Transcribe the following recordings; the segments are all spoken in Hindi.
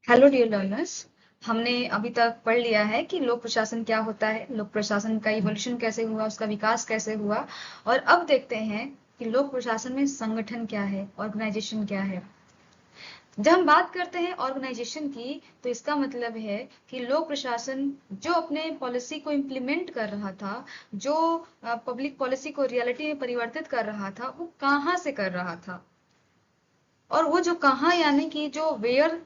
Hello dear learners. हमने अभी तक पढ़ लिया है कि लोक प्रशासन क्या होता है, लोक प्रशासन का इवोल्यूशन कैसे हुआ, उसका विकास कैसे हुआ। और अब देखते हैं कि लोक प्रशासन में संगठन क्या है, ऑर्गेनाइजेशन क्या है। जब हम बात करते हैं ऑर्गेनाइजेशन की, तो इसका मतलब है कि लोक प्रशासन जो अपने पॉलिसी को इम्प्लीमेंट कर रहा था, जो पब्लिक पॉलिसी को रियलिटी में परिवर्तित कर रहा था, वो कहाँ से कर रहा था। और वो जो कहाँ यानी कि जो वेयर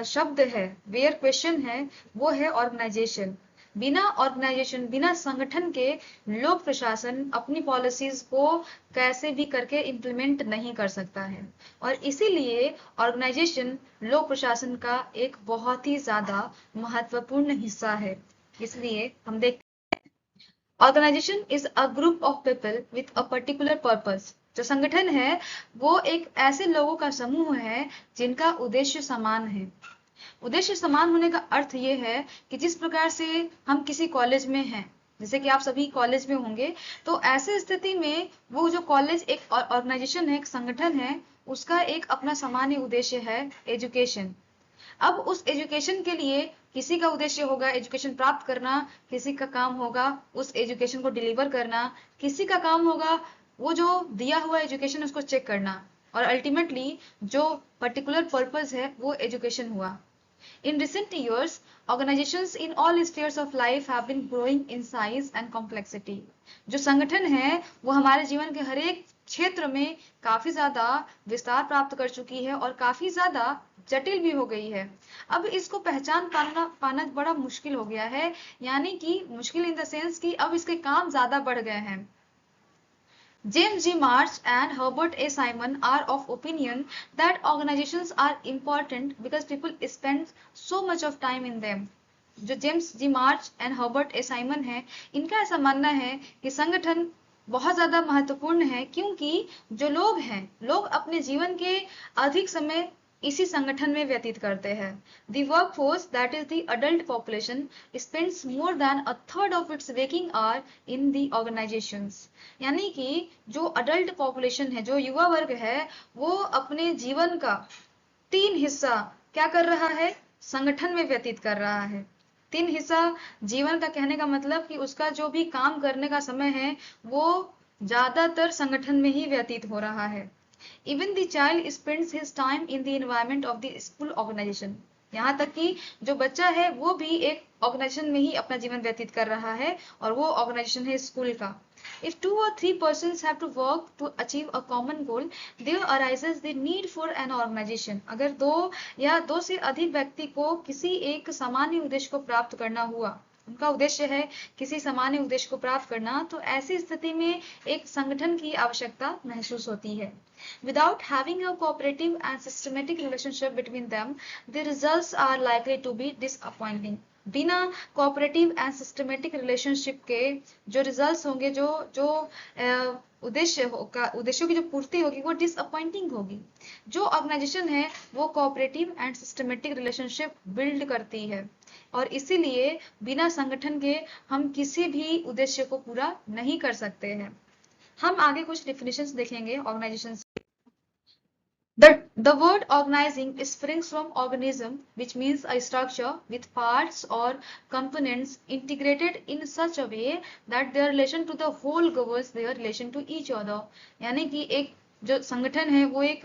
शब्द है, वेयर क्वेश्चन है, वो है ऑर्गेनाइजेशन। बिना ऑर्गेनाइजेशन, बिना संगठन के लोक प्रशासन अपनी पॉलिसीज को कैसे भी करके इम्प्लीमेंट नहीं कर सकता है। और इसीलिए ऑर्गेनाइजेशन लोक प्रशासन का एक बहुत ही ज्यादा महत्वपूर्ण हिस्सा है। इसलिए हम देख, organization is a group of people with a particular purpose. जो संगठन है वो एक ऐसे लोगों का समूह है जिनका उद्देश्य समान है। उद्देश्य समान होने का अर्थ ये है कि जिस प्रकार से हम किसी कॉलेज में हैं, जैसे कि आप सभी कॉलेज में होंगे, तो ऐसे स्थिति में वो जो कॉलेज एक ऑर्गेनाइजेशन है, एक संगठन है, उसका एक अपना सामान्य उद्देश्य है, एजुकेशन। अब उस एजुकेशन के लिए किसी का उद्देश्य होगा एजुकेशन प्राप्त करना, किसी का काम होगा उस एजुकेशन को डिलीवर करना, किसी का काम होगा वो जो दिया हुआ एजुकेशन उसको चेक करना। और अल्टीमेटली जो पर्टिकुलर पर्पस है वो एजुकेशन हुआ। In recent years, organizations in all spheres of life have been growing in size and complexity. जो संगठन है वो हमारे जीवन के हर एक क्षेत्र में काफी ज्यादा विस्तार प्राप्त कर चुकी है और काफी ज्यादा जटिल भी हो गई है। अब इसको पहचान पाना बड़ा मुश्किल हो गया है, यानी कि मुश्किल इन द सेंस कि अब इसके काम ज्यादा बढ़ गए हैं। James G. March and Herbert A. Simon are of opinion that organizations are important because people spend so much of time in them. जो James G March and Herbert A Simon है, इनका ऐसा मानना है कि संगठन बहुत ज्यादा महत्वपूर्ण है क्योंकि जो लोग हैं, लोग अपने जीवन के अधिक समय इसी संगठन में व्यतीत करते हैं। The workforce, that is the adult population, spends more than a third of its waking hour in the organizations. यानी कि जो अडल्ट पॉपुलेशन है, जो युवा वर्ग है, वो अपने जीवन का 3 हिस्सा क्या कर रहा है, संगठन में व्यतीत कर रहा है। 3 हिस्सा जीवन का कहने का मतलब कि उसका जो भी काम करने का समय है वो ज्यादातर संगठन में ही व्यतीत हो रहा है। Even the child spends his time in the environment of the school organization. यहाँ तक कि जो बच्चा है वो भी एक ऑर्गेनाइजेशन में ही अपना जीवन व्यतीत कर रहा है और वो ऑर्गेनाइजेशन है स्कूल का। If 2 or 3 persons have to work to achieve a common goal, there arises the need for an organization. अगर 2 या 2 से अधिक व्यक्ति को किसी एक सामान्य उद्देश्य को प्राप्त करना हुआ, उनका उद्देश्य है किसी सामान्य उद्देश्य को प्राप्त करना, तो ऐसी स्थिति में एक संगठन की आवश्यकता महसूस होती है। Without having a cooperative and systematic relationship between them, the results are likely to be disappointing. बिना कोऑपरेटिव एंड सिस्टमेटिक रिलेशनशिप के जो रिजल्ट्स होंगे, जो जो उद्देश्यों की जो पूर्ति होगी वो डिसअपॉइंटिंग होगी। जो ऑर्गेनाइजेशन है वो cooperative and systematic relationship build करती है और इसीलिए बिना संगठन के हम किसी भी उद्देश्य को पूरा नहीं कर सकते हैं। हम आगे कुछ डिफिनेशंस देखेंगे organisation. The word organizing springs from organism, which means a structure with parts or components integrated in such a way that their relation to the whole governs their relation to each other. यानी कि एक जो संगठन है वो एक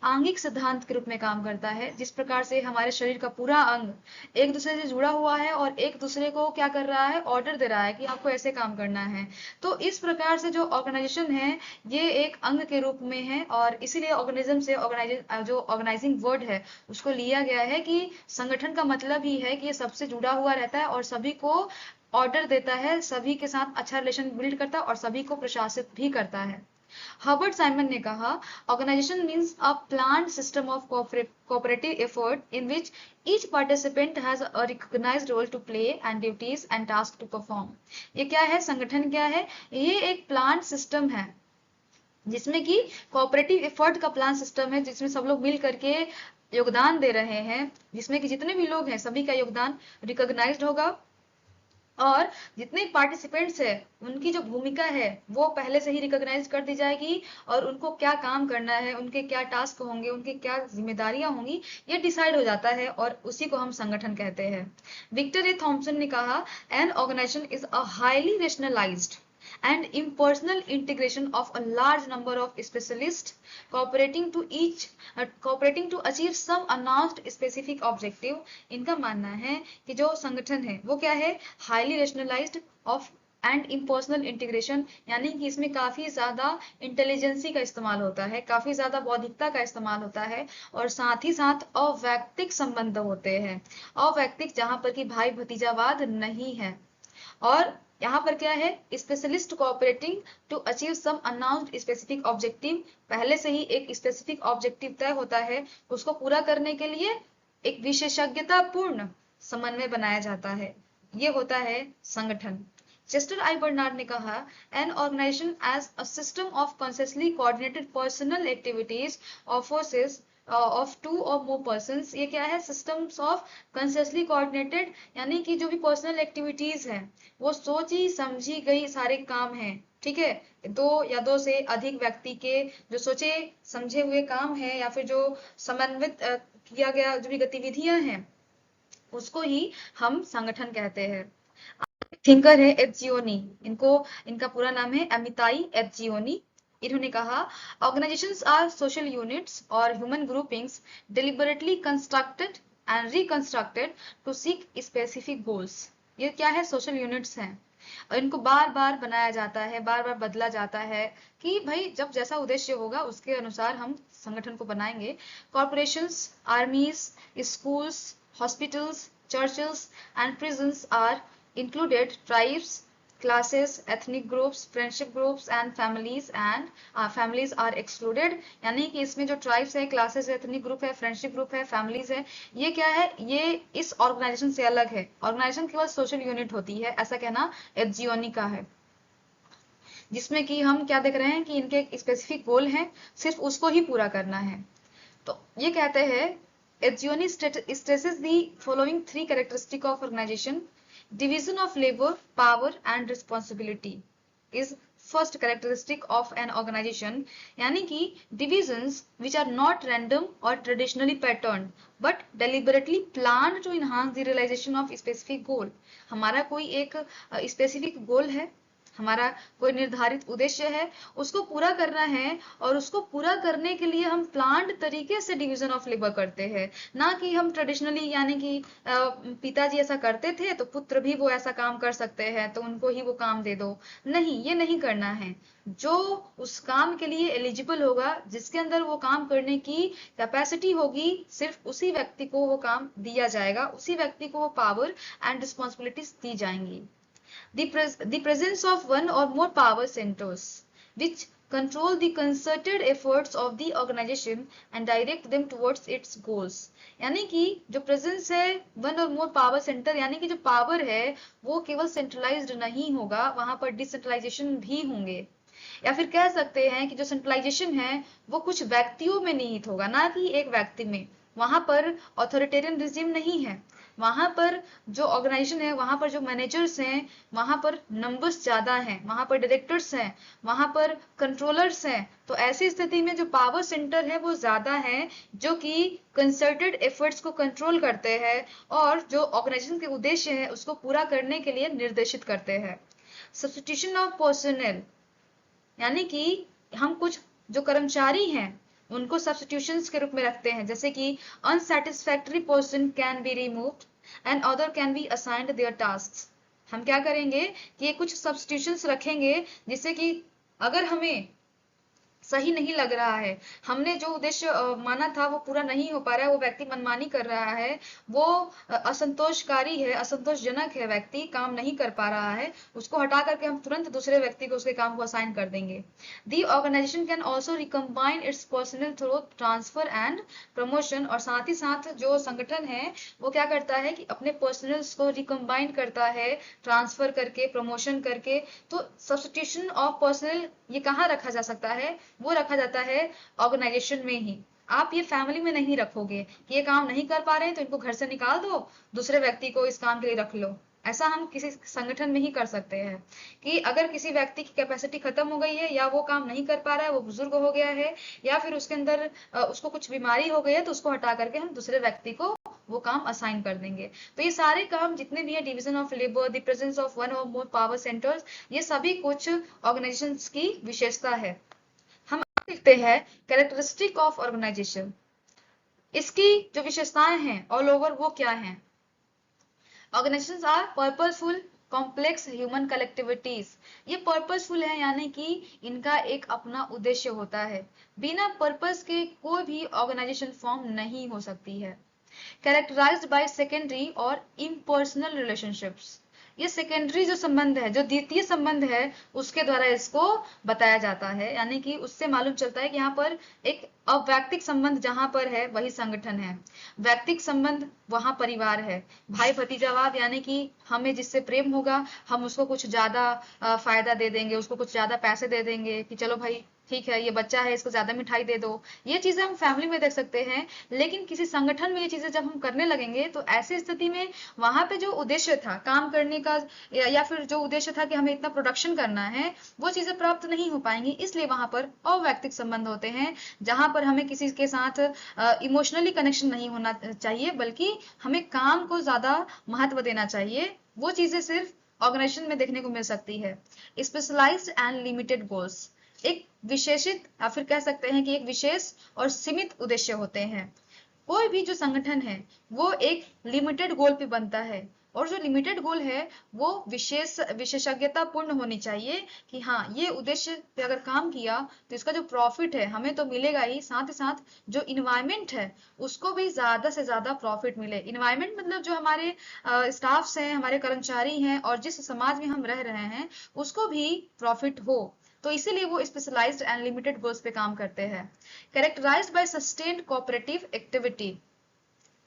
आंगिक सिद्धांत के रूप में काम करता है, जिस प्रकार से हमारे शरीर का पूरा अंग एक दूसरे से जुड़ा हुआ है और एक दूसरे को क्या कर रहा है, ऑर्डर दे रहा है कि आपको ऐसे काम करना है। तो इस प्रकार से जो ऑर्गेनाइजेशन है ये एक अंग के रूप में है और इसीलिए ऑर्गेनिज्म से जो ऑर्गेनाइजिंग वर्ड है उसको लिया गया है कि संगठन का मतलब ही है कि ये सबसे जुड़ा हुआ रहता है और सभी को ऑर्डर देता है, सभी के साथ अच्छा रिलेशन बिल्ड करता है और सभी को प्रशासित भी करता है। हर्बर्ट साइमन ने कहा, organization means a planned system of cooperative effort in which each participant has a recognized role to play and duties and tasks to perform. ये क्या है, संगठन क्या है, ये एक प्लान सिस्टम है जिसमें कि कोऑपरेटिव एफर्ट का प्लान सिस्टम है, जिसमें सब लोग मिल करके योगदान दे रहे हैं, जिसमें कि जितने भी लोग हैं सभी का योगदान रिकॉग्नाइज्ड होगा और जितने पार्टिसिपेंट्स है उनकी जो भूमिका है वो पहले से ही रिकॉग्नाइज कर दी जाएगी, और उनको क्या काम करना है, उनके क्या टास्क होंगे, उनकी क्या जिम्मेदारियां होंगी, ये डिसाइड हो जाता है, और उसी को हम संगठन कहते हैं। विक्टर ए थॉम्पसन ने कहा, an organization is a highly rationalized and impersonal integration of a large number of specialists cooperating to achieve some announced specific objective। इनका मानना है कि जो संगठन है वो क्या है, highly rationalized of and impersonal integration, यानी कि इसमें काफी ज्यादा इंटेलिजेंसी का इस्तेमाल होता है, काफी ज्यादा बौद्धिकता का इस्तेमाल होता है, और साथ ही साथ अवैक्तिक संबंध होते हैं। अवैक्तिक जहां पर कि भाई भतीजावाद नहीं है। और यहाँ पर क्या है, specialist cooperating to achieve some announced specific objective, पहले से ही एक स्पेसिफिक ऑब्जेक्टिव तय होता है, उसको पूरा करने के लिए एक विशेषज्ञतापूर्ण समन्वय बनाया जाता है, ये होता है संगठन। चेस्टर आई बर्नार्ड ने कहा, an organization as a system of consciously coordinated personal activities of forces of two or more persons. ये क्या है, सिस्टम्स ऑफ कॉन्शियसली कोऑर्डिनेटेड, यानी कि जो भी पर्सनल एक्टिविटीज है वो सोची समझी गई सारे काम हैं, ठीक है, दो या दो से अधिक व्यक्ति के जो सोचे समझे हुए काम है, या फिर जो समन्वित किया गया जो भी गतिविधियां हैं, उसको ही हम संगठन कहते हैं। थिंकर है एब्जियोनी, इनका पूरा नाम है अमिताई एब्जियोनी। इन्होंने कहा, organizations are social units or human groupings deliberately constructed and reconstructed to seek specific goals. ये क्या है, सोशल यूनिट्स हैं, और इनको बार बार बनाया जाता है, बार बार बदला जाता है, कि भाई जब जैसा उद्देश्य होगा उसके अनुसार हम संगठन को बनाएंगे। Corporations, आर्मीज, schools, hospitals, churches and prisons are included, tribes, classes, ethnic groups, friendship groups and families are excluded। यानी कि इसमें जो ट्राइब्स है, क्लासेस है, एथनिक ग्रुप है, फ्रेंडशिप ग्रुप है, फैमिलीज है, ये क्या है, ये इस ऑर्गेनाइजेशन से अलग है। ऑर्गेनाइजेशन केवल सोशल यूनिट होती है, ऐसा कहना एब्जियोनी का है, जिसमें कि हम क्या देख रहे हैं कि इनके स्पेसिफिक गोल हैं, सिर्फ उसको ही पूरा करना है। तो ये कहते हैं, Edzioni stresses the following three characteristics of organization. Division of labor, power and responsibility is first characteristic of an organization। यानी कि divisions which are not random or traditionally patterned but deliberately planned to enhance the realization of specific goal। हमारा कोई एक specific goal है, हमारा कोई निर्धारित उद्देश्य है, उसको पूरा करना है, और उसको पूरा करने के लिए हम प्लान्ड तरीके से डिवीजन ऑफ लेबर करते हैं, ना कि हम ट्रेडिशनली, यानी कि पिताजी ऐसा करते थे तो पुत्र भी वो ऐसा काम कर सकते हैं तो उनको ही वो काम दे दो। नहीं, ये नहीं करना है। जो उस काम के लिए एलिजिबल होगा, जिसके अंदर वो काम करने की कैपेसिटी होगी, सिर्फ उसी व्यक्ति को वो काम दिया जाएगा, उसी व्यक्ति को वो पावर एंड रिस्पॉन्सिबिलिटीज दी जाएंगी। The presence of one or more power centers which control the concerted efforts of the organization and direct them towards its goals। यानी कि जो प्रेजेंस है वन और मोर पावर सेंटर, यानी कि जो पावर है वो केवल सेंट्रलाइज्ड नहीं होगा, वहां पर डिसेंट्रलाइजेशन भी होंगे। या फिर कह सकते हैं कि जो सेंट्रलाइजेशन है वो कुछ व्यक्तियों में निहित होगा, ना कि एक व्यक्ति में। वहां पर ऑथोरिटेरियन रिजिम नहीं है, वहां पर जो ऑर्गेनाइजेशन है, वहां पर जो मैनेजर्स हैं, वहां पर नंबर्स ज्यादा हैं, वहां पर डायरेक्टर्स हैं, वहां पर कंट्रोलर्स हैं। तो ऐसी स्थिति में जो पावर सेंटर है वो ज्यादा है, जो कि कंसर्टेड एफर्ट्स को कंट्रोल करते हैं और जो ऑर्गेनाइजेशन के उद्देश्य है उसको पूरा करने के लिए निर्देशित करते हैं। सब्स्टिट्यूशन ऑफ पर्सनल, यानी कि हम कुछ जो कर्मचारी हैं उनको सब्स्टिट्यूशंस के रूप में रखते हैं, जैसे कि unsatisfactory person can be removed and other can be assigned their tasks. हम क्या करेंगे कि ये कुछ सब्स्टिट्यूशंस रखेंगे, जिससे कि अगर हमें सही नहीं लग रहा है, हमने जो उद्देश्य माना था वो पूरा नहीं हो पा रहा है, वो व्यक्ति मनमानी कर रहा है, वो असंतोषकारी है, असंतोषजनक है, व्यक्ति काम नहीं कर पा रहा है, उसको हटा करके हम तुरंत दूसरे व्यक्ति को उसके काम को असाइन कर देंगे। The organization can also recombine its personal through transfer and promotion. और साथ ही साथ जो संगठन है वो क्या करता है कि अपने पर्सनल्स को रिकम्बाइन करता है, ट्रांसफर करके, प्रमोशन करके। तो सब्स्टिट्यूशन ऑफ पर्सनल ये कहाँ रखा जा सकता है, वो रखा जाता है ऑर्गेनाइजेशन में ही। आप ये फैमिली में नहीं रखोगे कि ये काम नहीं कर पा रहे हैं तो इनको घर से निकाल दो, दूसरे व्यक्ति को इस काम के लिए रख लो, ऐसा हम किसी संगठन में ही कर सकते हैं कि अगर किसी व्यक्ति की कैपेसिटी खत्म हो गई है या वो काम नहीं कर पा रहा है, वो बुजुर्ग हो गया है या फिर उसके अंदर उसको कुछ बीमारी हो गई है, तो उसको हटा करके हम दूसरे व्यक्ति को वो काम असाइन कर देंगे। तो ये सारे काम जितने भी है, division of labour, the presence of one और मोर पावर सेंटर्स, ये सभी कुछ ऑर्गेनाइजेशंस की विशेषता है। हम देखते हैं कैरेक्टरिस्टिक ऑफ ऑर्गेनाइजेशन, इसकी जो विशेषताएं हैं ऑल ओवर वो क्या हैं। Organizations are purposeful complex human collectivities. ये पर्पसफुल है यानी कि इनका एक अपना उद्देश्य होता है। बिना पर्पस के कोई भी ऑर्गेनाइजेशन फॉर्म नहीं हो सकती है। कैरेक्टराइज्ड बाय सेकेंडरी और इम्पर्सनल रिलेशनशिप्स, ये सेकेंडरी जो संबंध है, जो द्वितीय संबंध है, उसके द्वारा इसको बताया जाता है। यानी कि उससे मालूम चलता है कि यहाँ पर एक अवैक्तिक संबंध जहां पर है वही संगठन है, वैक्तिक संबंध वहां परिवार है, भाई भतीजावाद यानी कि हमें जिससे प्रेम होगा हम उसको कुछ ज्यादा फायदा दे देंगे, उसको कुछ ज्यादा पैसे दे देंगे कि चलो भाई ठीक है, ये बच्चा है, इसको ज्यादा मिठाई दे दो। ये चीजें हम फैमिली में देख सकते हैं, लेकिन किसी संगठन में ये चीजें जब हम करने लगेंगे तो ऐसी स्थिति में वहां पे जो उद्देश्य था काम करने का या फिर जो उद्देश्य था कि हमें इतना प्रोडक्शन करना है, वो चीजें प्राप्त नहीं हो पाएंगी। इसलिए वहां पर अवैक्तिक संबंध होते हैं, जहां पर हमें किसी के साथ इमोशनली कनेक्शन नहीं होना चाहिए, बल्कि हमें काम को ज्यादा महत्व देना चाहिए। वो चीजें सिर्फ ऑर्गेनाइजेशन में देखने को मिल सकती है। स्पेशलाइज्ड एंड लिमिटेड गोल्स, एक विशेषित या फिर कह सकते हैं कि एक विशेष और सीमित उद्देश्य होते हैं। कोई भी जो संगठन है वो एक लिमिटेड गोल पे बनता है, और जो लिमिटेड गोल है वो विशेषज्ञता पूर्ण होनी चाहिए कि हाँ ये उद्देश्य पे अगर काम किया तो इसका जो प्रॉफिट है हमें तो मिलेगा ही, साथ ही साथ जो इन्वायरमेंट है उसको भी ज्यादा से ज्यादा प्रॉफिट मिले। इन्वायरमेंट मतलब जो हमारे स्टाफ्स हैं, हमारे कर्मचारी हैं और जिस समाज में हम रह रहे हैं उसको भी प्रॉफिट हो। तो इसीलिए वो स्पेशलाइज्ड एंड लिमिटेड गोल्स पे काम करते हैं। Characterized by sustained cooperative activity,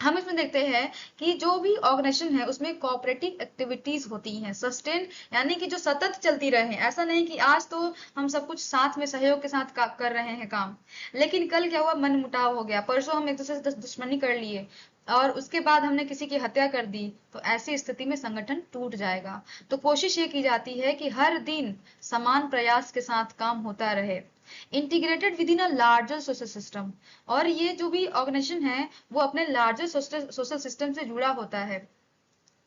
हम इसमें देखते हैं कि जो भी ऑर्गेनाइजेशन है उसमें कोऑपरेटिव एक्टिविटीज होती हैं। सस्टेन यानी कि जो सतत चलती रहे, ऐसा नहीं कि आज तो हम सब कुछ साथ में सहयोग के साथ कर रहे हैं काम, लेकिन कल क्या हुआ, मन मुटाव हो गया, परसों हम एक दूसरे से दुश्मनी कर लिए और उसके बाद हमने किसी की हत्या कर दी, तो ऐसी स्थिति में संगठन टूट जाएगा। तो कोशिश ये की जाती है कि हर दिन समान प्रयास के साथ काम होता रहे। Integrated with in a larger social system, और ये जो भी ऑर्गेनाइजेशन है वो अपने लार्जर सोशल सिस्टम से जुड़ा होता है।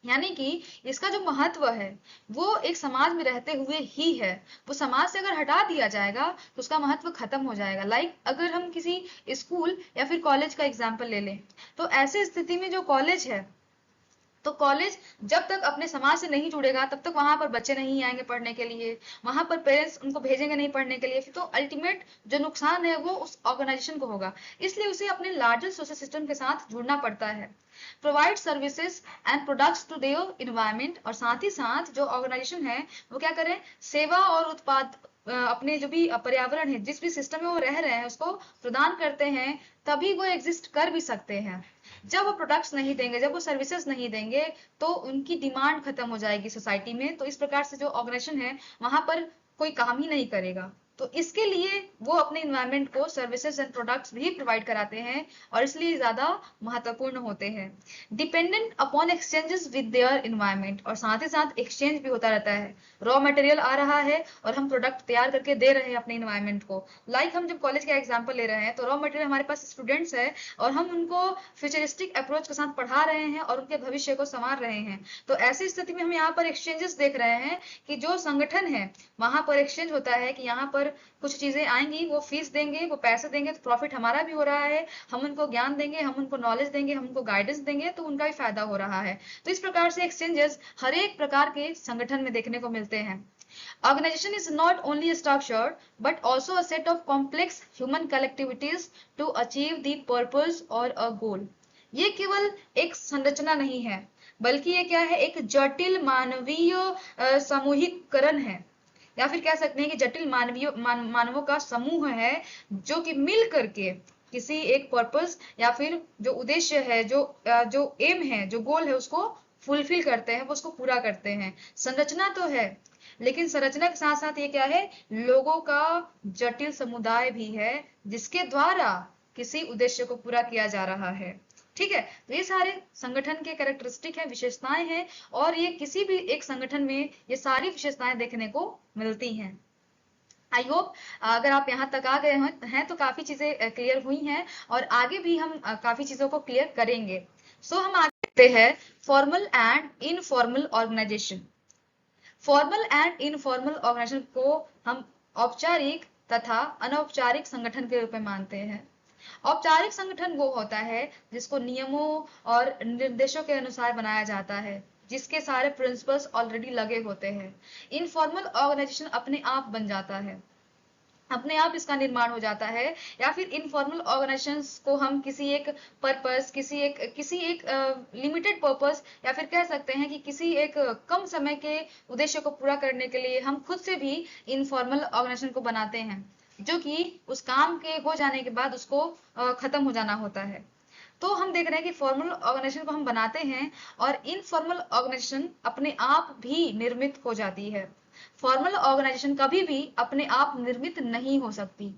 यानी कि इसका जो महत्व है वो एक समाज में रहते हुए ही है। वो समाज से अगर हटा दिया जाएगा तो उसका महत्व खत्म हो जाएगा। लाइक अगर हम किसी स्कूल या फिर कॉलेज का एग्जाम्पल ले लें, तो ऐसी स्थिति में जो कॉलेज है, तो कॉलेज जब तक अपने समाज से नहीं जुड़ेगा तब तक वहां पर बच्चे नहीं आएंगे पढ़ने के लिए, वहां पर पेरेंट्स उनको भेजेंगे नहीं पढ़ने के लिए, फिर तो अल्टीमेट जो नुकसान है वो उस ऑर्गेनाइजेशन को होगा। इसलिए उसे अपने लार्जर सोशल सिस्टम के साथ जुड़ना पड़ता है। Provide services and products to their environment, और साथ ही साथ जो ऑर्गेनाइजेशन है वो क्या करें, सेवा और उत्पाद अपने जो भी पर्यावरण है, जिस भी सिस्टम में वो रह रहे हैं उसको प्रदान करते हैं, तभी वो एग्जिस्ट कर भी सकते हैं। जब वो प्रोडक्ट्स नहीं देंगे, जब वो सर्विसेज नहीं देंगे, तो उनकी डिमांड खत्म हो जाएगी सोसाइटी में। तो इस प्रकार से जो ऑर्गेनाइजेशन है वहां पर कोई काम ही नहीं करेगा। तो इसके लिए वो अपने इन्वायरमेंट को सर्विसेज एंड प्रोडक्ट्स भी प्रोवाइड कराते हैं और इसलिए ज्यादा महत्वपूर्ण होते हैं। Dependent upon exchanges with their environment, और साथ ही साथ एक्सचेंज भी होता रहता है। रॉ मटेरियल आ रहा है और हम प्रोडक्ट तैयार करके दे रहे हैं अपने इन्वायरमेंट को। लाइक हम जब कॉलेज का एग्जाम्पल ले रहे हैं तो रॉ मटेरियल हमारे पास स्टूडेंट्स है और हम उनको फ्यूचरिस्टिक अप्रोच के साथ पढ़ा रहे हैं और उनके भविष्य को संवार रहे हैं। तो ऐसी स्थिति में हम यहाँ पर एक्सचेंजेस देख रहे हैं कि जो संगठन है वहां पर एक्सचेंज होता है कि यहाँ पर कुछ चीजें आएंगी, वो फीस देंगे, वो पैसे देंगे, तो प्रॉफिट हमारा भी हो रहा है, हम उनको ज्ञान देंगे, हम उनको नॉलेज देंगे, हम उनको गाइडेंस देंगे, तो उनका भी फायदा हो रहा है। तो इस प्रकार से एक्सचेंजेस हर एक प्रकार के संगठन में देखने को मिलते हैं। Organization is not only a structure but also a set of complex human collectivities to achieve the purpose or a goal. ये केवल एक संरचना नहीं है, बल्कि ये क्या है, एक जटिल मानवीय सामूहिकरण है, या फिर कह सकते हैं कि जटिल मानवों का समूह है जो कि मिल करके किसी एक पर्पस या फिर जो उद्देश्य है, जो एम है, जो गोल है, उसको फुलफिल करते हैं, वो उसको पूरा करते हैं। संरचना तो है, लेकिन संरचना के साथ साथ ये क्या है, लोगों का जटिल समुदाय भी है जिसके द्वारा किसी उद्देश्य को पूरा किया जा रहा है। ठीक है, तो ये सारे संगठन के कैरेक्टरिस्टिक है, विशेषताएं हैं, और ये किसी भी एक संगठन में ये सारी विशेषताएं देखने को मिलती हैं। आई होप अगर आप यहाँ तक आ गए हैं तो काफी चीजें क्लियर हुई हैं, और आगे भी हम काफी चीजों को क्लियर करेंगे। सो हम आगे देखते हैं formal and informal organization. Formal and informal organization को हम औपचारिक तथा अनौपचारिक संगठन के रूप में मानते हैं। औपचारिक संगठन वो होता है जिसको नियमों और निर्देशों के अनुसार बनाया जाता है, जिसके सारे प्रिंसिपल्स ऑलरेडी लगे होते हैं। इनफॉर्मल ऑर्गेनाइजेशन अपने आप बन जाता है, अपने आप इसका निर्माण हो जाता है, या फिर इनफॉर्मल ऑर्गेनाइजेशंस को हम किसी एक पर्पस, किसी एक लिमिटेड पर्पस, या फिर कह सकते हैं कि किसी एक कम समय के उद्देश्य को पूरा करने के लिए हम खुद से भी इनफॉर्मल ऑर्गेनाइजेशन को बनाते हैं, जो कि उस काम के हो जाने के बाद उसको खत्म हो जाना होता है। तो हम देख रहे हैं कि फॉर्मल ऑर्गेनाइजेशन को हम बनाते हैं, और इनफॉर्मल ऑर्गेनाइजेशन अपने आप भी निर्मित हो जाती है। फॉर्मल ऑर्गेनाइजेशन कभी भी अपने आप निर्मित नहीं हो सकती।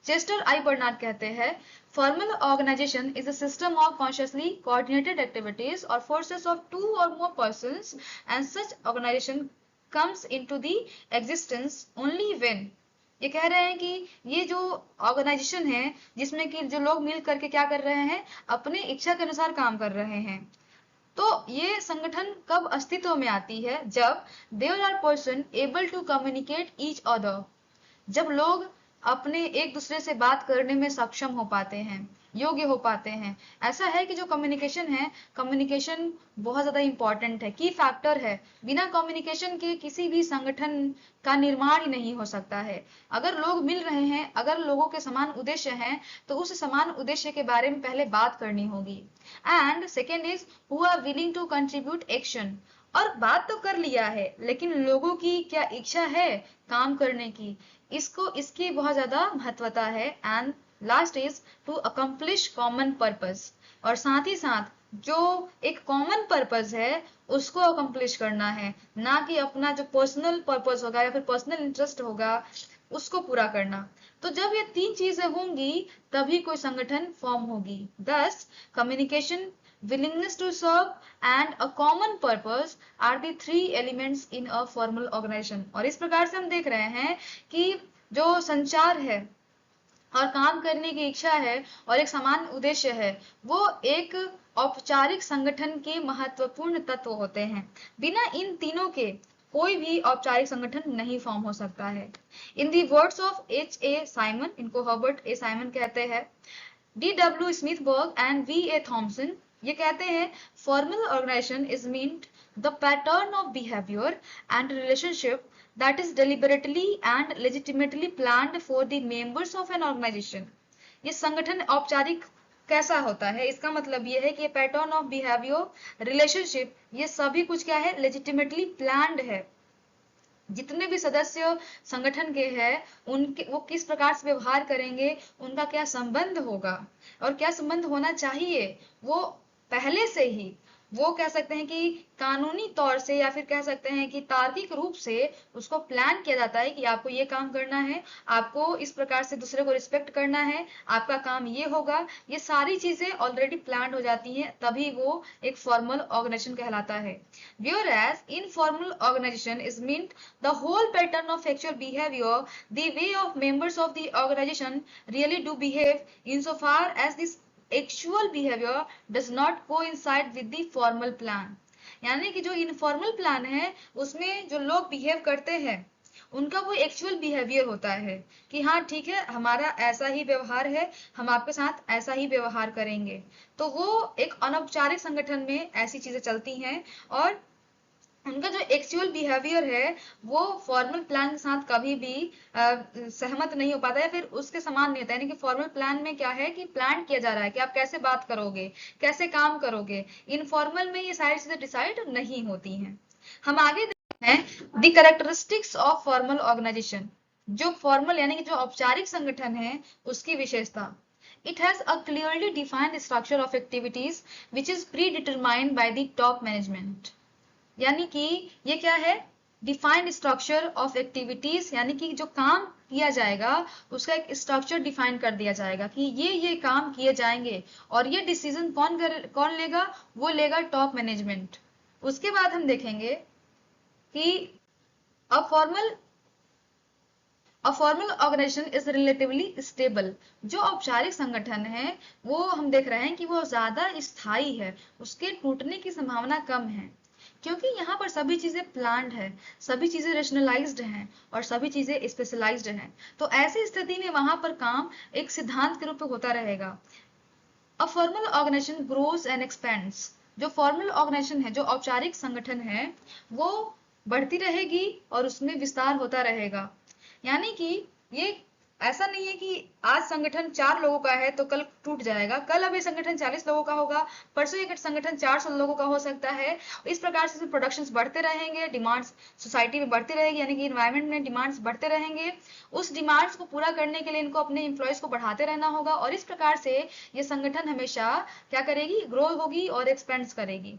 चेस्टर आई बर्नार्ड कहते हैं, formal organization is a system of consciously coordinated activities or forces of 2 or more persons, and such organization comes into the existence only when, ये कह रहे हैं कि ये जो ऑर्गेनाइजेशन है जिसमें कि जो लोग मिल करके क्या कर रहे हैं, अपने इच्छा के अनुसार काम कर रहे हैं, तो ये संगठन कब अस्तित्व में आती है, जब there are person able to communicate each other, जब लोग अपने एक दूसरे से बात करने में सक्षम हो पाते हैं, योग्य हो पाते हैं। ऐसा है कि जो कम्युनिकेशन है, कम्युनिकेशन बहुत ज्यादा इंपॉर्टेंट है, की फैक्टर है। बिना कम्युनिकेशन के किसी भी संगठन का निर्माण ही नहीं हो सकता है। अगर लोग मिल रहे हैं, अगर लोगों के समान उद्देश्य हैं, तो उस समान उद्देश्य के बारे में पहले बात करनी होगी। And second is who are willing to contribute action, और बात तो कर लिया है, लेकिन लोगों की क्या इच्छा है काम करने की, इसकी बहुत ज्यादा महत्वता है। And last is to accomplish common purpose, और साथ ही साथ जो एक कॉमन पर्पस है उसको अकम्प्लिश करना है, ना कि अपना जो पर्सनल पर्पस होगा या फिर पर्सनल इंटरेस्ट होगा उसको पूरा करना। तो जब ये तीन चीजें होंगी तभी कोई संगठन फॉर्म होगी। दस communication, willingness to serve and a common purpose are the three elements in a formal organization। और इस प्रकार से हम देख रहे हैं कि जो संचार है और काम करने की इच्छा है और एक समान उद्देश्य है, वो एक औपचारिक संगठन के महत्वपूर्ण तत्व होते हैं। बिना इन तीनों के कोई भी औपचारिक संगठन नहीं फॉर्म हो सकता है। In the words of H.A. Simon, इनको हर्बर्ट ए साइमन कहते हैं, D.W. स्मिथबर्ग and V.A. थॉमसन, ये कहते हैं formal organization is meant the pattern of behaviour and relationship that is deliberately and legitimately planned for the members of an organization। ये संगठन औपचारिक कैसा होता है, इसका मतलब ये है कि ये पैटर्न ऑफ बिहेवियर, रिलेशनशिप, ये सभी कुछ क्या है, लेजिटिमेटली प्लान्ड है। जितने भी सदस्य संगठन के हैं उनके वो किस प्रकार से व्यवहार करेंगे, उनका क्या संबंध होगा और क्या संबंध होना चाहिए, वो पहले से ही, वो कह सकते हैं कि कानूनी तौर से या फिर कह सकते हैं कि तार्किक रूप से उसको प्लान किया जाता है कि आपको ये काम करना है, आपको इस प्रकार से दूसरे को रिस्पेक्ट करना है, आपका काम ये होगा। ये सारी चीजें ऑलरेडी प्लान हो जाती हैं, तभी वो एक फॉर्मल ऑर्गेनाइजेशन कहलाता है। Whereas informal organization is meant the whole pattern of actual behavior, the way of members of the organization really do behave insofar as this actual behavior does not coincide with the formal plan। यानी कि जो इनफॉर्मल प्लान है उसमें जो लोग बिहेव करते हैं उनका वो एक्चुअल बिहेवियर होता है कि हाँ ठीक है, हमारा ऐसा ही व्यवहार है, हम आपके साथ ऐसा ही व्यवहार करेंगे। तो वो एक अनौपचारिक संगठन में ऐसी चीजें चलती हैं, और उनका जो एक्चुअल बिहेवियर है वो फॉर्मल प्लान के साथ कभी भी सहमत नहीं हो पाता है, फिर उसके समान नहीं होता है। यानी कि फॉर्मल प्लान में क्या है कि प्लान किया जा रहा है कि आप कैसे बात करोगे, कैसे काम करोगे। इनफॉर्मल में ये सारी चीजें डिसाइड नहीं होती हैं। हम आगे देखते हैं the characteristics of formal organization. जो फॉर्मल यानी कि जो औपचारिक संगठन है उसकी विशेषता, it has a clearly defined structure of activities which is predetermined by the top management। यानी कि ये क्या है, डिफाइंड स्ट्रक्चर ऑफ एक्टिविटीज, यानी कि जो काम किया जाएगा उसका एक स्ट्रक्चर डिफाइन कर दिया जाएगा कि ये काम किए जाएंगे, और ये डिसीजन कौन लेगा, वो लेगा टॉप मैनेजमेंट। उसके बाद हम देखेंगे कि a formal organization is relatively stable. जो औपचारिक संगठन है वो हम देख रहे हैं कि वो ज्यादा स्थायी है, उसके टूटने की संभावना कम है, क्योंकि यहाँ पर सभी चीजें प्लान्ड है, सभी चीजें रेशनलाइज्ड हैं और सभी चीजें स्पेशलाइज्ड हैं। तो ऐसी स्थिति में वहां पर काम एक सिद्धांत के रूप में होता रहेगा। A formal organization grows and expands. जो फॉर्मल ऑर्गेनाइजेशन है, जो औपचारिक संगठन है, वो बढ़ती रहेगी और उसमें विस्तार होता रहेगा। यानी कि ये ऐसा नहीं है कि आज संगठन 4 लोगों का है तो कल टूट जाएगा, कल अब ये संगठन 40 लोगों का होगा, परसों ये संगठन 400 लोगों का हो सकता है। इस प्रकार से प्रोडक्शंस बढ़ते रहेंगे, डिमांड्स सोसाइटी में बढ़ती रहेगी, यानी कि इन्वायरमेंट में डिमांड्स बढ़ते रहेंगे। उस डिमांड्स को पूरा करने के लिए इनको अपने एम्प्लॉयज को बढ़ाते रहना होगा, और इस प्रकार से ये संगठन हमेशा क्या करेगी, ग्रो होगी और एक्सपेंड करेगी।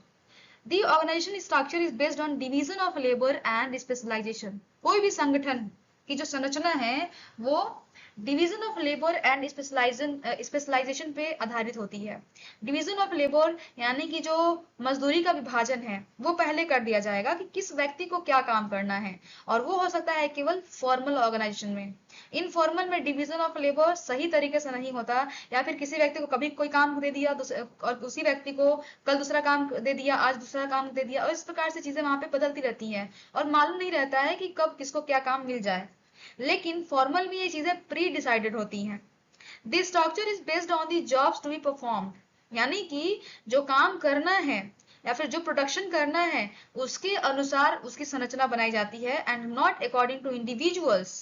The organization structure is based on division of labor and specialization। कोई भी संगठन की जो संरचना है वो division of labour and specialization पे आधारित होती है। डिवीजन ऑफ लेबर यानी कि जो मजदूरी का विभाजन है वो पहले कर दिया जाएगा कि किस व्यक्ति को क्या काम करना है, और वो हो सकता है केवल फॉर्मल ऑर्गेनाइजेशन में। इनफॉर्मल में डिवीजन ऑफ लेबर सही तरीके से नहीं होता, या फिर किसी व्यक्ति को कभी कोई काम दे दिया और उसी व्यक्ति को कल दूसरा काम दे दिया, आज दूसरा काम दे दिया, और इस प्रकार से चीजें वहां पे बदलती रहती हैं और मालूम नहीं रहता है कि कब किसको क्या काम मिल जाए। लेकिन फॉर्मल में ये चीजें प्री डिसाइडेड होती हैं। The structure is based on the jobs to be performed, यानी कि जो काम करना है या फिर जो प्रोडक्शन करना है उसके अनुसार उसकी संरचना बनाई जाती है, and not according to individuals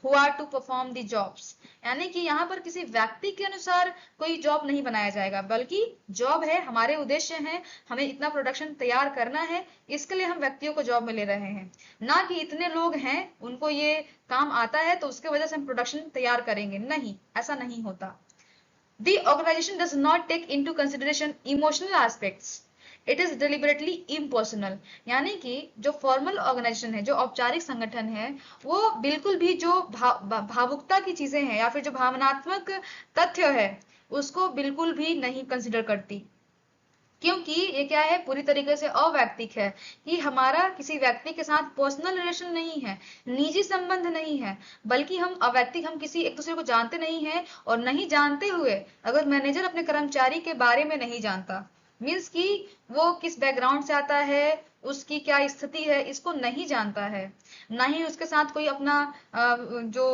who are to perform the jobs। यानी कि यहाँ पर किसी व्यक्ति के अनुसार कोई जॉब नहीं बनाया जाएगा, बल्कि जॉब है, हमारे उद्देश्य है, हमें इतना प्रोडक्शन तैयार करना है, इसके लिए हम व्यक्तियों को जॉब में ले रहे हैं, ना कि इतने लोग हैं उनको ये काम आता है तो उसके वजह से हम प्रोडक्शन तैयार करेंगे। नहीं, ऐसा नहीं होता। The organization does not take into consideration emotional aspects। It is deliberately impersonal, यानी कि जो फॉर्मल ऑर्गेनाइजेशन है, जो औपचारिक संगठन है, वो बिल्कुल भी जो भावुकता की चीजें हैं या फिर जो भावनात्मक तथ्य है उसको बिल्कुल भी नहीं कंसिडर करती, क्योंकि ये क्या है, पूरी तरीके से अवैक्तिक है कि हमारा किसी व्यक्ति के साथ पर्सनल रिलेशन नहीं है, निजी संबंध नहीं है, बल्कि हम अवैक्तिक, हम किसी एक दूसरे को जानते नहीं है, और नहीं जानते हुए अगर मैनेजर अपने कर्मचारी के बारे में नहीं जानता, मीन्स कि वो किस बैकग्राउंड से आता है, उसकी क्या स्थिति है, इसको नहीं जानता है, ना ही उसके साथ कोई अपना जो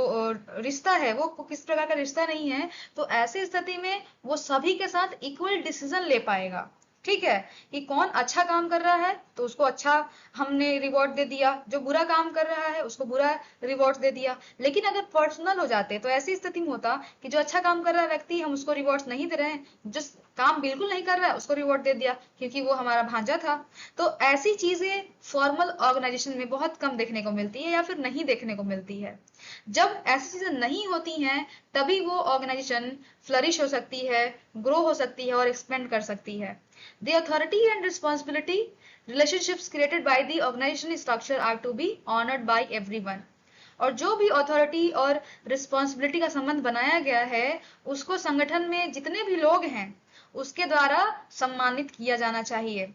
रिश्ता है वो किस प्रकार का रिश्ता नहीं है, तो ऐसी स्थिति में वो सभी के साथ इक्वल डिसीजन ले पाएगा। ठीक है, कि कौन अच्छा काम कर रहा है तो उसको अच्छा हमने रिवॉर्ड दे दिया, जो बुरा काम कर रहा है उसको बुरा रिवॉर्ड दे दिया। लेकिन अगर पर्सनल हो जाते तो ऐसी स्थिति में होता कि जो अच्छा काम कर रहा है व्यक्ति, हम उसको रिवॉर्ड नहीं दे रहे हैं, जो काम बिल्कुल नहीं कर रहा है उसको रिवॉर्ड दे दिया क्योंकि वो हमारा भांजा था। तो ऐसी चीजें फॉर्मल ऑर्गेनाइजेशन में बहुत कम देखने को मिलती है या फिर नहीं देखने को मिलती है। जब ऐसी चीजें नहीं होती हैं तभी वो ऑर्गेनाइजेशन फ्लरिश हो सकती है, ग्रो हो सकती है और एक्सपेंड कर सकती है। The authority and responsibility relationships created by the organization structure are to be honored by everyone। और जो भी अथॉरिटी और रिस्पॉन्सिबिलिटी का संबंध बनाया गया है उसको संगठन में जितने भी लोग हैं उसके द्वारा सम्मानित किया जाना चाहिए।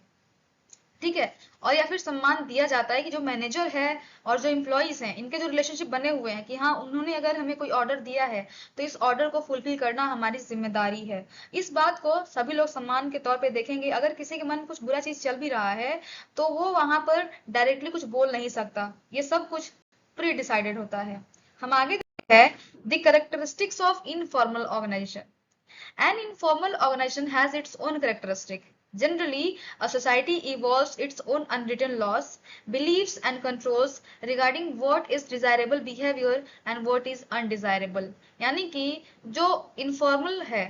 ठीक है, और या फिर सम्मान दिया जाता है कि जो मैनेजर है और जो एम्प्लॉइज हैं इनके जो रिलेशनशिप बने हुए हैं कि हाँ उन्होंने अगर हमें कोई ऑर्डर दिया है तो इस ऑर्डर को फुलफिल करना हमारी जिम्मेदारी है। इस बात को सभी लोग सम्मान के तौर पे देखेंगे। अगर किसी के मन में कुछ बुरा चीज चल भी रहा है तो वो वहां पर डायरेक्टली कुछ बोल नहीं सकता, ये सब कुछ प्री डिसाइडेड होता है। हम आगे देखते हैं the characteristics of informal organization. An informal organization has its own characteristic। Generally, a society evolves its own unwritten laws, beliefs and controls regarding what is desirable behavior and what is undesirable। यानी कि जो informal है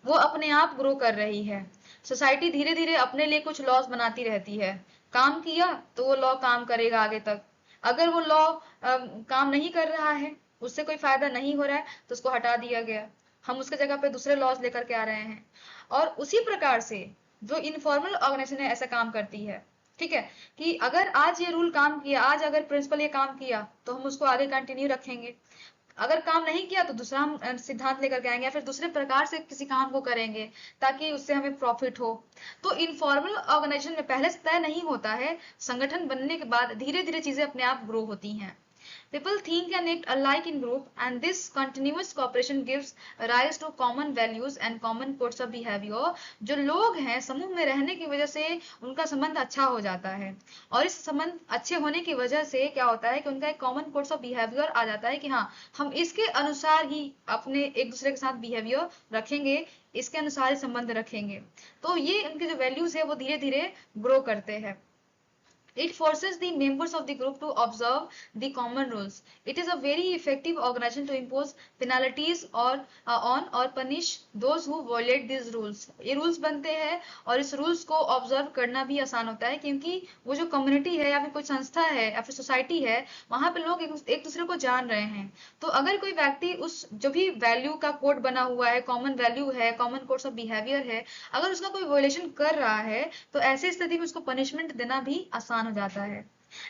वो अपने आप ग्रो कर रही है। सोसाइटी धीरे धीरे अपने लिए कुछ लॉज बनाती रहती है, काम किया तो वो लॉ काम करेगा आगे तक, अगर वो लॉ काम नहीं कर रहा है, उससे कोई फायदा नहीं हो रहा है तो उसको हटा दिया गया, हम उसके जगह पे दूसरे लॉज लेकर के आ रहे हैं। और उसी प्रकार से जो इनफॉर्मल ऑर्गेनाइजेशन ऐसा काम करती है ठीक है, कि अगर आज ये रूल काम किया, आज अगर प्रिंसिपल ये काम किया तो हम उसको आगे कंटिन्यू रखेंगे, अगर काम नहीं किया तो दूसरा हम सिद्धांत लेकर के आएंगे या फिर दूसरे प्रकार से किसी काम को करेंगे ताकि उससे हमें प्रॉफिट हो। तो इनफॉर्मल ऑर्गेनाइजेशन में पहले से तय नहीं होता है, संगठन बनने के बाद धीरे धीरे चीजें अपने आप ग्रो होती हैं। People think and act alike in group, and this continuous cooperation gives rise to common values and common codes of behavior। जो लोग हैं समूह में रहने की वजह से उनका संबंध अच्छा हो जाता है, और इस संबंध अच्छे होने की वजह से क्या होता है कि उनका एक कॉमन कोड्स ऑफ बिहेवियर आ जाता है कि हाँ, हम इसके अनुसार ही अपने एक दूसरे के साथ बिहेवियर रखेंगे, इसके अनुसार ही संबंध रखेंगे। तो ये उनके जो वैल्यूज है वो धीरे धीरे ग्रो करते हैं। It forces the members of the group to observe the common rules. It is a very effective organization to impose penalties on or punish those who violate these rules। ये rules बनते हैं और इस rules को observe करना भी आसान होता है, क्योंकि वो जो community है या फिर कोई संस्था है या फिर society है, वहां पे लोग एक दूसरे को जान रहे हैं। तो अगर कोई व्यक्ति उस जो भी वैल्यू का कोड बना हुआ है, कॉमन वैल्यू है, कॉमन कोड्स ऑफ बिहेवियर है, अगर उसका कोई वोलेशन कर रहा है तो ऐसी स्थिति में उसको पनिशमेंट देना भी आसान हो जाता है।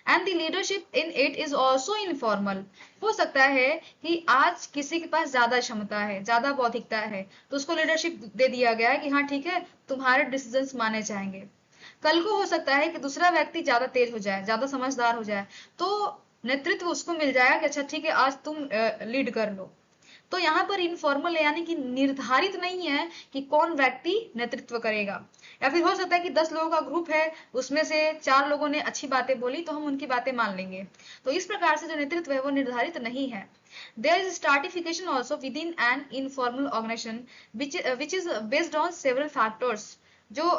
And the leadership in it is also informal. हो सकता है कि आज किसी के पास ज्यादा क्षमता है, ज्यादा बौद्धिकता है, तो उसको लीडरशिप दे दिया गया है कि हाँ ठीक है, तुम्हारे डिसीजंस माने जाएंगे। कल को हो सकता है कि दूसरा व्यक्ति ज्यादा तेज हो जाए, ज्यादा समझदार हो जाए, तो नेतृत्व उसको मिल जाएगा कि अच्छा ठीक है, आज तुम लीड कर लो। तो यहाँ पर इनफॉर्मल यानी कि निर्धारित नहीं है कि कौन व्यक्ति नेतृत्व करेगा। या फिर हो सकता है कि 10 लोगों का ग्रुप है, उसमें से 4 लोगों ने अच्छी बातें बोली तो हम उनकी बातें मान लेंगे। तो इस प्रकार से जो नेतृत्व है वो निर्धारित नहीं है। There is stratification also within an informal organization which is based on several factors। जो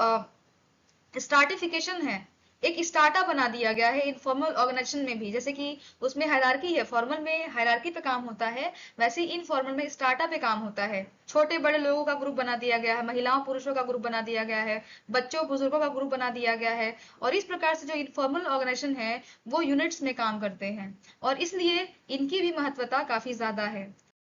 स्ट्राटिफिकेशन है, एक स्टार्टा बना दिया गया है इनफॉर्मल ऑर्गेनाइजेशन में भी। जैसे कि उसमें हायरार्की है, फॉर्मल में हायरार्की पे काम होता है, वैसे ही इनफॉर्मल में स्टार्टा पे काम होता है। छोटे बड़े लोगों का ग्रुप बना दिया गया है, महिलाओं पुरुषों का ग्रुप बना दिया गया है, बच्चों बुजुर्गों का ग्रुप बना दिया गया है। और इस प्रकार से जो इनफॉर्मल ऑर्गेनाइजेशन है वो यूनिट्स में काम करते हैं, और इसलिए इनकी भी महत्वता काफी ज्यादा है।